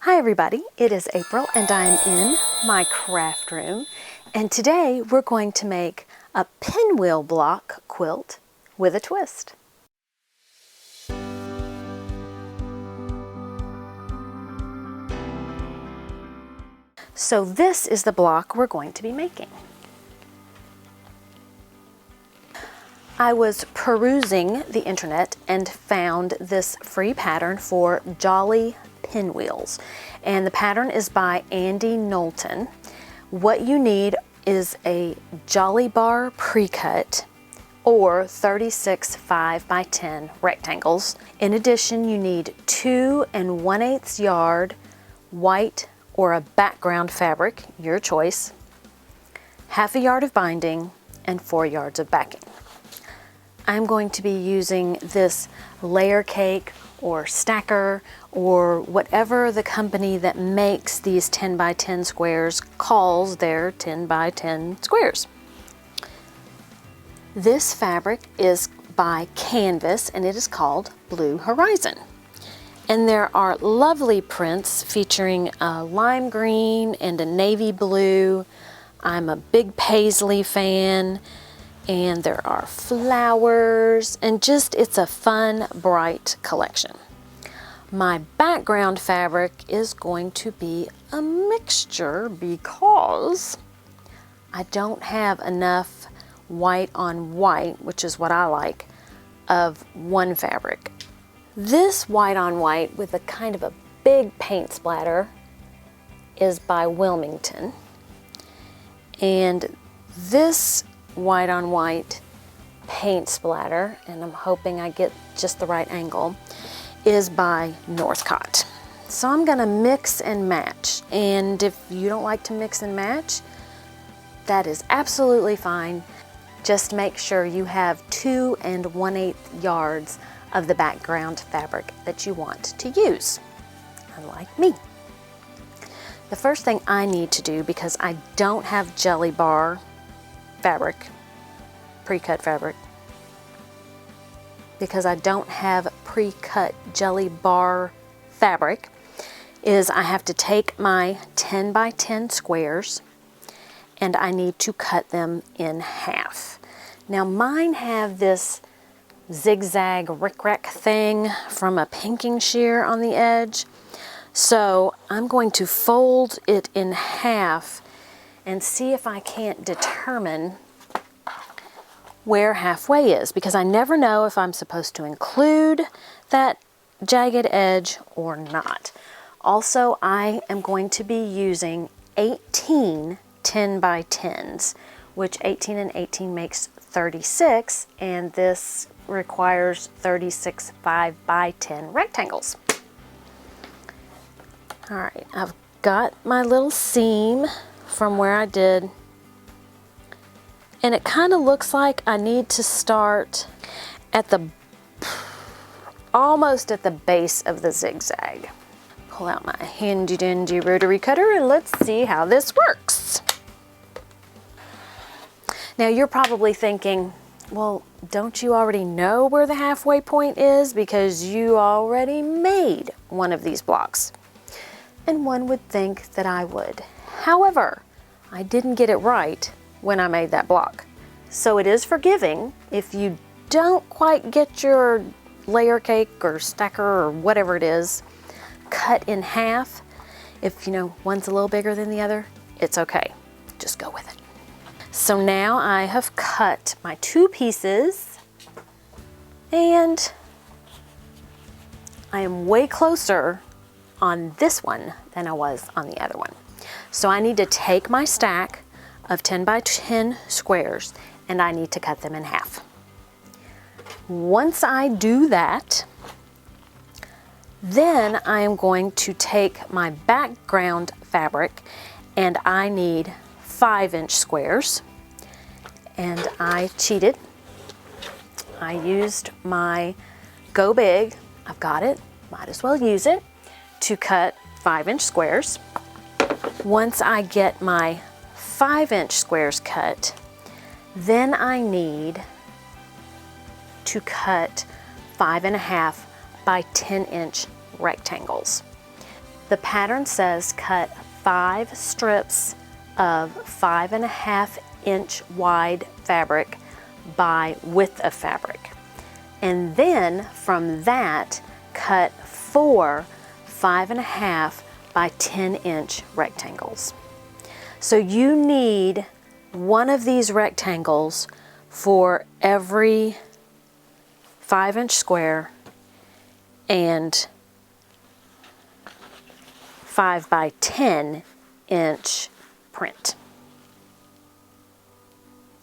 Hi everybody, it is April and I'm in my craft room, and today we're going to make a pinwheel block quilt with a twist. So this is the block we're going to be making. I was perusing the internet and found this free pattern for Jolly Pinwheels, and the pattern is by Andy Knowlton. What you need is a Jolly Bar pre-cut or 36 5x10 rectangles. In addition, you need 2 1/8 yard white or a background fabric, your choice, half a yard of binding, and 4 yards of backing. I'm going to be using this layer cake or stacker or whatever the company that makes these 10 by 10 squares calls their 10 by 10 squares. This fabric is by Canvas and it is called Blue Horizon. And there are lovely prints featuring a lime green and a navy blue. I'm a big paisley fan. And there are flowers, and just it's a fun, bright collection. My background fabric is going to be a mixture because I don't have enough white on white, which is what I like, of one fabric. This white on white with a kind of a big paint splatter is by Wilmington. And this white on white paint splatter, and I'm hoping I get just the right angle, is by Northcott. So I'm gonna mix and match, and if you don't like to mix and match, that is absolutely fine. Just make sure you have 2 1/8 yards of the background fabric that you want to use, unlike me. The first thing I need to do, because I don't have Jelly Bar fabric, pre-cut fabric, because I don't have pre-cut Jelly Bar fabric, is I have to take my 10 by 10 squares and I need to cut them in half. Now mine have this zigzag rickrack thing from a pinking shear on the edge, so I'm going to fold it in half and see if I can't determine where halfway is, because I never know if I'm supposed to include that jagged edge or not. Also, I am going to be using 18 10 by 10s, which 18 and 18 makes 36, and this requires 36 5x10 rectangles. All right, I've got my little seam from where I did, and it kind of looks like I need to start at the almost at the base of the zigzag. Pull out my handy dandy rotary cutter and let's see how this works. Now you're probably thinking, well, don't you already know where the halfway point is, because you already made one of these blocks? And one would think that I would. However, I didn't get it right when I made that block. So it is forgiving if you don't quite get your layer cake or stacker or whatever it is cut in half. If you know one's a little bigger than the other, it's okay. Just go with it. So now I have cut my 2 pieces and I am way closer on this one than I was on the other one. So I need to take my stack of 10 by 10 squares and I need to cut them in half. Once I do that, then I am going to take my background fabric and I need 5-inch squares, and I cheated. I used my Go Big, I've got it, might as well use it, to cut 5-inch squares. Once I get my 5-inch squares cut, then I need to cut 5.5 by 10-inch rectangles. The pattern says cut 5 strips of 5.5-inch wide fabric by width of fabric. And then from that, cut 4 5.5 by 10-inch rectangles. So you need one of these rectangles for every 5-inch square and 5 by 10-inch print.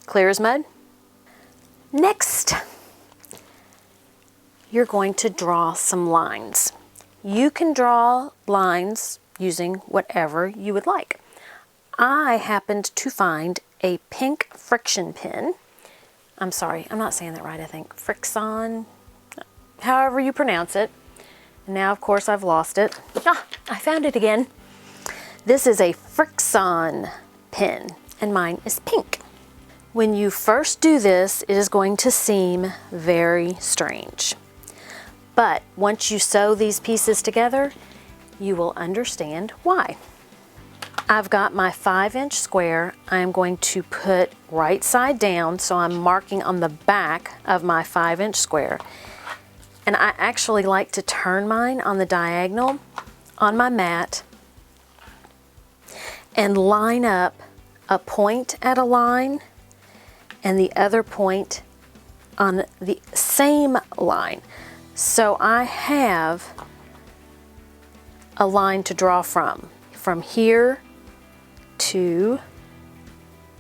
Clear as mud? Next, you're going to draw some lines. You can draw lines using whatever you would like. I happened to find a pink friction pin. I'm sorry, I'm not saying that right, I think. Frixon, however you pronounce it. Now, of course, I've lost it. Ah, I found it again. This is a Frixon pin, and mine is pink. When you first do this, it is going to seem very strange. But once you sew these pieces together, you will understand why. I've got my 5-inch square. I'm going to put right side down, so I'm marking on the back of my 5-inch square. And I actually like to turn mine on the diagonal on my mat and line up a point at a line and the other point on the same line. So I have a line to draw from here to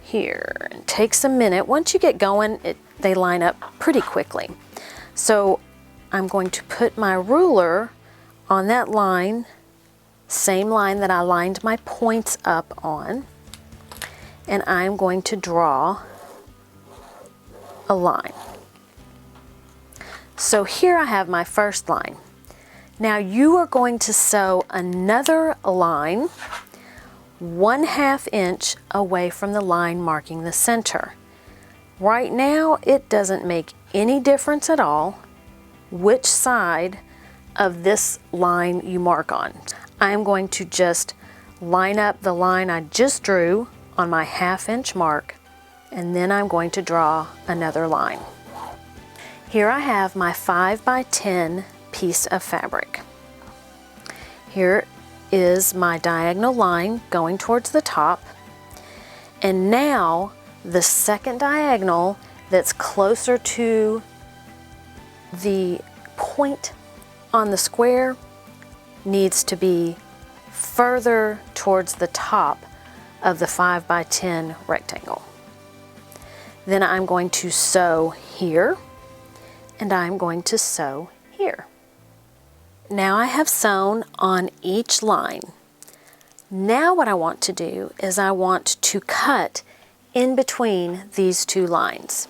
here. It takes a minute. Once you get going, they line up pretty quickly. So I'm going to put my ruler on that line, same line that I lined my points up on, and I'm going to draw a line. So here I have my first line. Now you are going to sew another line 1/2 inch away from the line marking the center. Right now, it doesn't make any difference at all which side of this line you mark on. I'm going to just line up the line I just drew on my 1/2 inch mark, and then I'm going to draw another line. Here I have my 5 by 10 piece of fabric. Here is my diagonal line going towards the top, and now the second diagonal that's closer to the point on the square needs to be further towards the top of the 5 by 10 rectangle. Then I'm going to sew here, and I'm going to sew here. Now I have sewn on each line. Now what I want to do is I want to cut in between these two lines.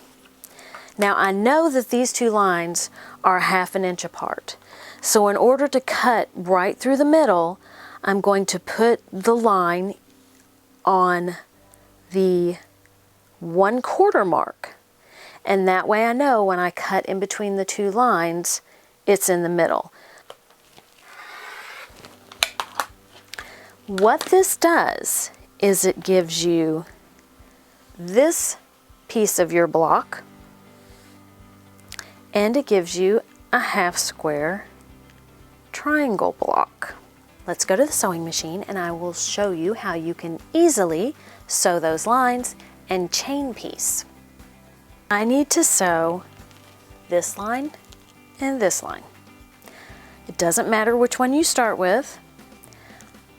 Now I know that these two lines are 1/2 inch apart. So in order to cut right through the middle, I'm going to put the line on the 1/4 mark. And that way I know when I cut in between the two lines, it's in the middle. What this does is it gives you this piece of your block, and it gives you a 1/2 square triangle block. Let's go to the sewing machine and I will show you how you can easily sew those lines and chain piece. I need to sew this line and this line. It doesn't matter which one you start with,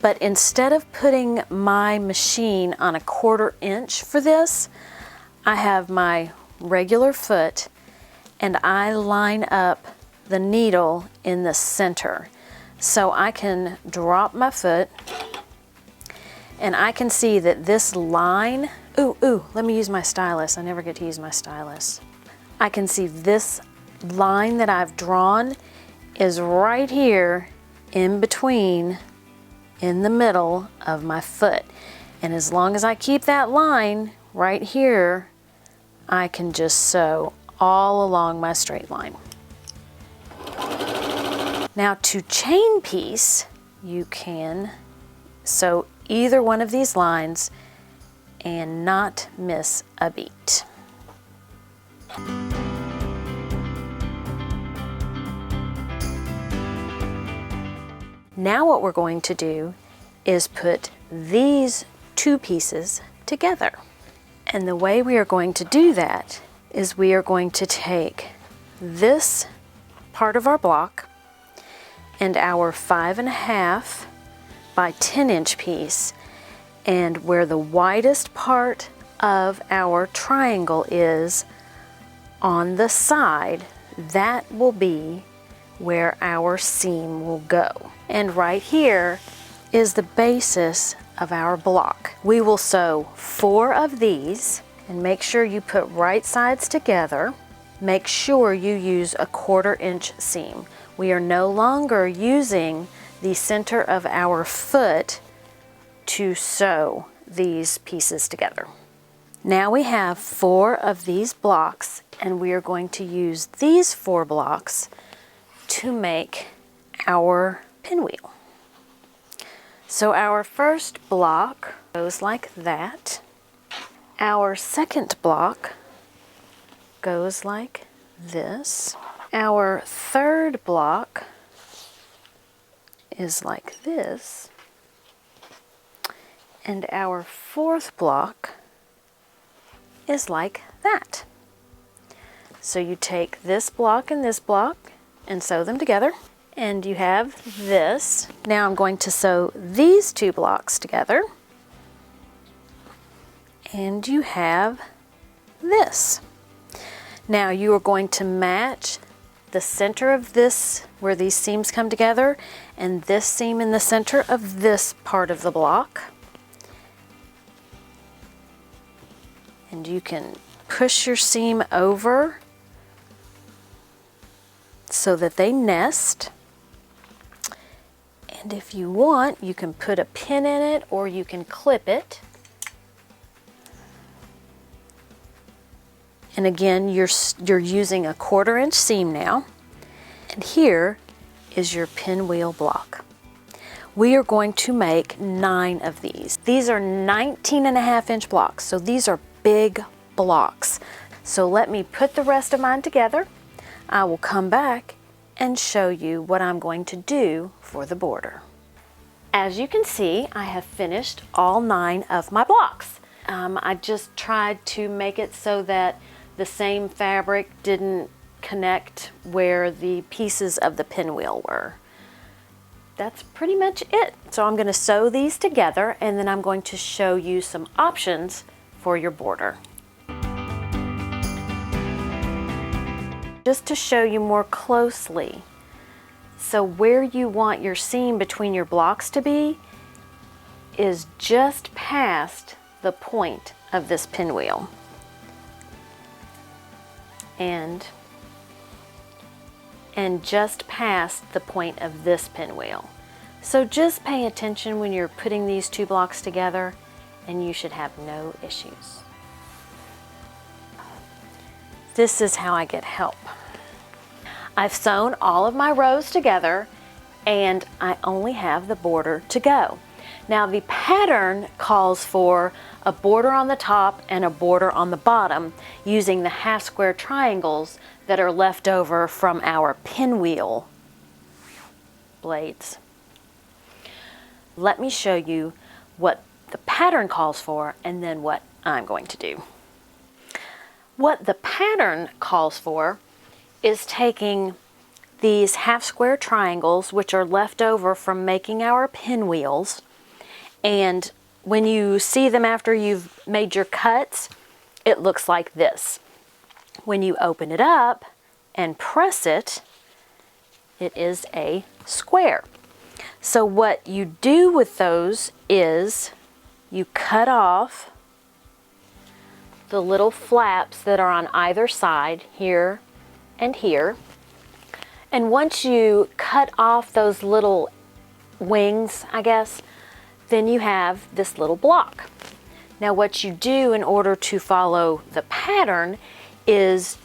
but instead of putting my machine on a 1/4 inch for this, I have my regular foot and I line up the needle in the center. So I can drop my foot and I can see that this line, let me use my stylus. I never get to use my stylus. I can see this line that I've drawn is right here in between, in the middle of my foot. And as long as I keep that line right here, I can just sew all along my straight line. Now to chain piece, you can sew either one of these lines and not miss a beat. Now what we're going to do is put these two pieces together. And the way we are going to do that is we are going to take this part of our block and our 5.5 by 10-inch piece, and where the widest part of our triangle is on the side, that will be where our seam will go. And right here is the basis of our block. We will sew 4 of these, and make sure you put right sides together. Make sure you use a 1/4 inch seam. We are no longer using the center of our foot to sew these pieces together. Now we have 4 of these blocks, and we are going to use these 4 blocks to make our pinwheel. So our first block goes like that. Our second block goes like this. Our third block is like this. And our fourth block is like that. So you take this block and sew them together, and you have this. Now I'm going to sew these 2 blocks together, and you have this. Now you are going to match the center of this, where these seams come together, and this seam in the center of this part of the block. And you can push your seam over so that they nest. And if you want, you can put a pin in it or you can clip it. And again, you're using a 1/4 inch seam now. And here is your pinwheel block. We are going to make 9 of these. These are 19.5 inch blocks, so these are big blocks. So let me put the rest of mine together. I will come back and show you what I'm going to do for the border. As you can see, I have finished all 9 of my blocks. I just tried to make it so that the same fabric didn't connect where the pieces of the pinwheel were. That's pretty much it. So I'm going to sew these together, and then I'm going to show you some options for your border. Just to show you more closely, so where you want your seam between your blocks to be is just past the point of this pinwheel. And just past the point of this pinwheel. So just pay attention when you're putting these 2 blocks together, and you should have no issues. This is how I get help. I've sewn all of my rows together, and I only have the border to go. Now the pattern calls for a border on the top and a border on the bottom using the half square triangles that are left over from our pinwheel blades. Let me show you what the pattern calls for and then what I'm going to do. What the pattern calls for is taking these half square triangles, which are left over from making our pinwheels, and when you see them after you've made your cuts, it looks like this. When you open it up and press it, it is a square. So what you do with those is you cut off the little flaps that are on either side, here and here. And once you cut off those little wings, I guess, then you have this little block. Now what you do in order to follow the pattern is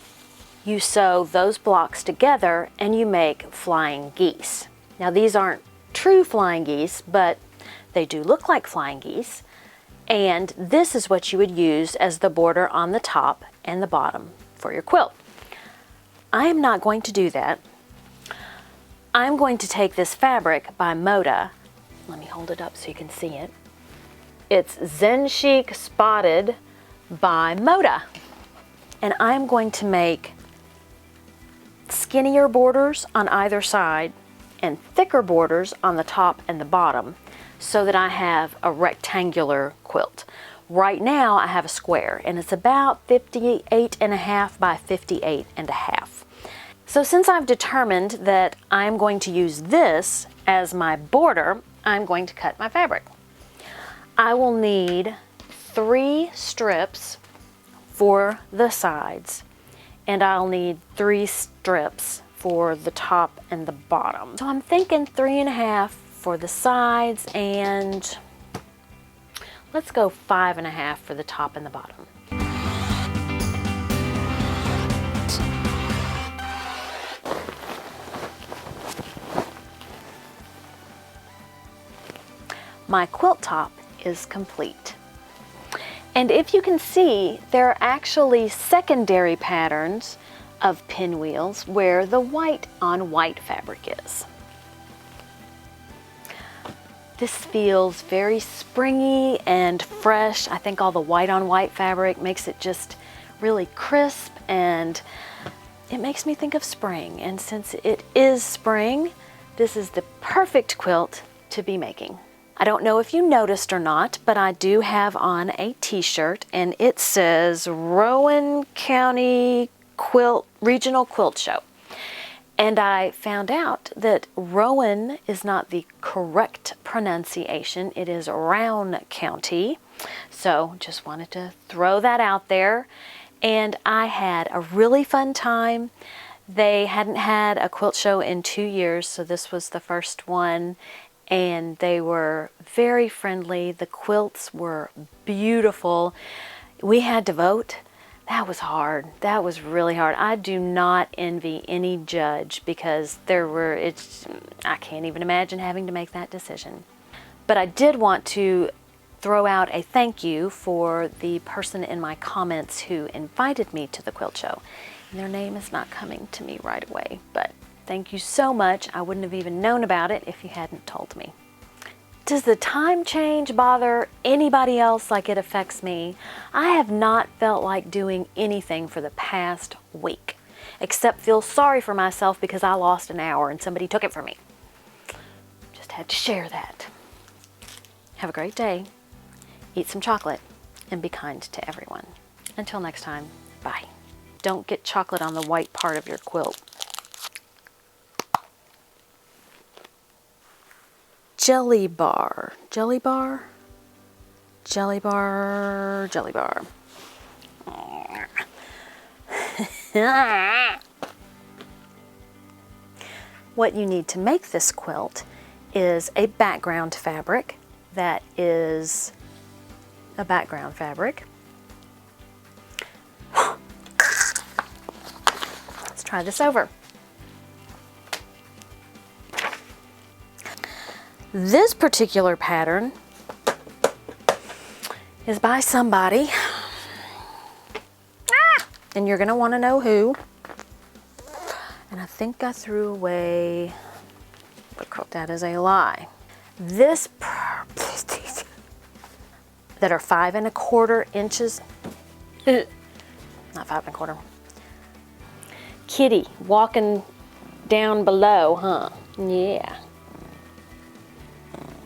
you sew those blocks together and you make flying geese. Now these aren't true flying geese, but they do look like flying geese. And this is what you would use as the border on the top and the bottom for your quilt. I am not going to do that. I'm going to take this fabric by Moda. Let me hold it up so you can see it. It's Zen Chic Spotted by Moda. And I'm going to make skinnier borders on either side and thicker borders on the top and the bottom so that I have a rectangular quilt. Right now I have a square and it's about 58.5 by 58.5. So since I've determined that I'm going to use this as my border, I'm going to cut my fabric. I will need 3 strips for the sides, and I'll need 3 strips for the top and the bottom. So I'm thinking 3.5 for the sides, and let's go 5.5 for the top and the bottom. My quilt top is complete. And if you can see, there are actually secondary patterns of pinwheels where the white on white fabric is. This feels very springy and fresh. I think all the white on white fabric makes it just really crisp, and it makes me think of spring. And since it is spring, this is the perfect quilt to be making. I don't know if you noticed or not, but I do have on a t-shirt and it says Rowan County Regional Quilt Show. And I found out that Rowan is not the correct pronunciation. It is Rowan County. So just wanted to throw that out there. And I had a really fun time. They hadn't had a quilt show in 2 years, so this was the first one. And they were very friendly. The quilts were beautiful. We had to vote. That was hard. That was really hard. I do not envy any judge because I can't even imagine having to make that decision. But I did want to throw out a thank you for the person in my comments who invited me to the quilt show. And their name is not coming to me right away, but thank you so much. I wouldn't have even known about it if you hadn't told me. Does the time change bother anybody else like it affects me? I have not felt like doing anything for the past week, except feel sorry for myself because I lost an hour and somebody took it from me. Just had to share that. Have a great day. Eat some chocolate and be kind to everyone. Until next time, bye. Don't get chocolate on the white part of your quilt. Jelly bar, jelly bar, jelly bar, jelly bar. What you need to make this quilt is a background fabric that is a background fabric. Let's try this over. This particular pattern is by somebody, and you're gonna wanna know who. And I think I threw away the quilt. That is a lie. This that are 5 1/4 inches, not 5 1/4. Kitty walking down below, huh? Yeah.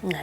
No.